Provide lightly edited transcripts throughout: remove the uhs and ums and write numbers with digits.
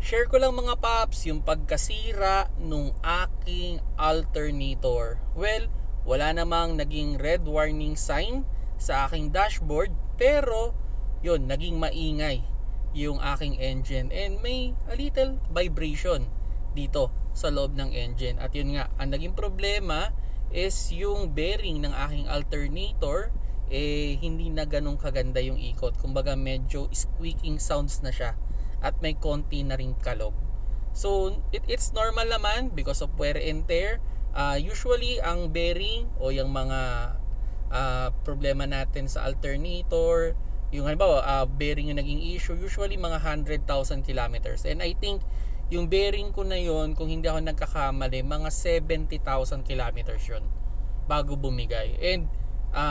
Share ko lang mga paps yung pagkasira nung aking alternator. Well, wala namang naging red warning sign sa aking dashboard, pero yun, naging maingay yung aking engine and may a little vibration dito sa loob ng engine. At yun nga, ang naging problema is yung bearing ng aking alternator hindi na ganun kaganda yung ikot. Kumbaga medyo squeaking sounds na siya at may konti na ring kalog. So it's normal naman because of wear and tear. Usually ang bearing o yung mga problema natin sa alternator, yung halimbawa bearing yung naging issue, usually mga 100,000 kilometers. And I think yung bearing ko na yon, kung hindi ako nagkakamali, mga 70,000 kilometers yon bago bumigay. And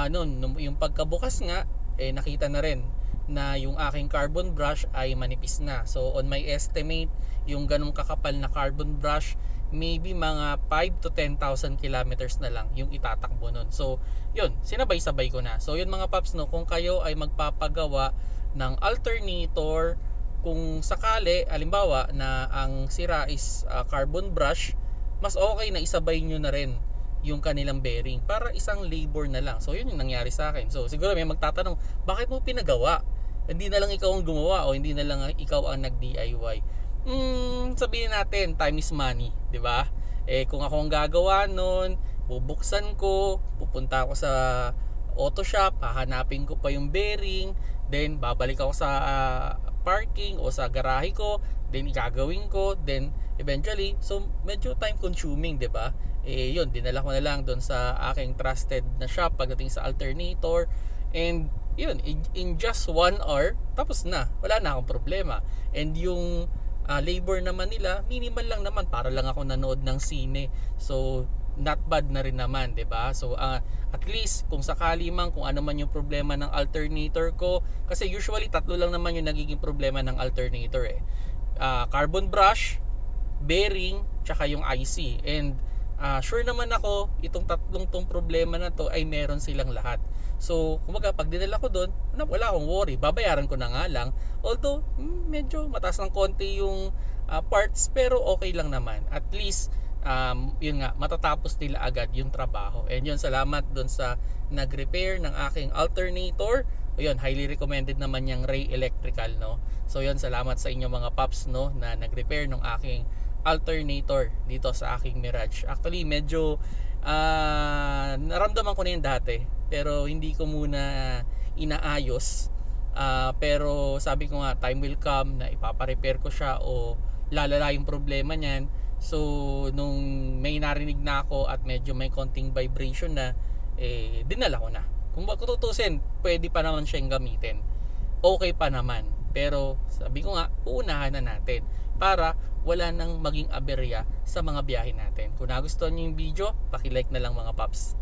noon yung pagkabukas nga, nakita na rin na yung aking carbon brush ay manipis na. So on my estimate, yung ganong kakapal na carbon brush, maybe mga 5 to 10,000 kilometers na lang yung itatakbo nun. So yun, sinabay-sabay ko na. So yun mga paps, no, kung kayo ay magpapagawa ng alternator, kung sakali halimbawa na ang sira is carbon brush, mas okay na isabay nyo na rin yung kanilang bearing para isang labor na lang. So yun yung nangyari sa akin. So siguro may magtatanong, bakit mo pinagawa? Hindi na lang ikaw ang gumawa o hindi na lang ikaw ang nag-DIY. Sabihin natin, time is money, 'di ba? Kung ako ang gagawa noon, bubuksan ko, pupunta ako sa auto shop, hahanapin ko pa yung bearing, then babalik ako sa parking o sa garahe ko, then gagawin ko, then eventually, so medyo time consuming, 'di ba? Yun, dinala ko na lang doon sa aking trusted na shop pagdating sa alternator, and yun, in just 1 hour tapos na, wala na akong problema. And yung labor naman nila, minimal lang naman, para lang ako nanood ng sine. So not bad na rin naman, 'di ba? So at least kung sakali man, kung ano man yung problema ng alternator ko, kasi usually tatlo lang naman yung nagiging problema ng alternator carbon brush, bearing, tsaka yung IC. And sure naman ako, itong tatlong tong problema na to ay meron silang lahat. So kumbaga pag dinala ko doon, wala akong worry, babayaran ko na nga lang. Although medyo mataas ng konti yung parts, pero okay lang naman. At least yun nga, matatapos nila agad yung trabaho. And yun, salamat doon sa nag-repair ng aking alternator. Yun, highly recommended naman yung Ray Electrical, no. So yun, salamat sa inyo mga paps, no, na nag-repair ng aking alternator dito sa aking Mirage. Actually medyo naramdaman ko na yun dati, pero hindi ko muna inaayos. Pero sabi ko nga, time will come na ipapa-repair ko siya o lalala yung problema niyan. So nung may narinig na ako at medyo may konting vibration na, dinala ko na. Kung tutusin, pwede pa naman siyang gamitin, okay pa naman. Pero sabi ko nga, uunahan na natin para wala nang maging aberya sa mga biyahe natin. Kung nagustuhan niyo yung video, paki-like na lang mga paps.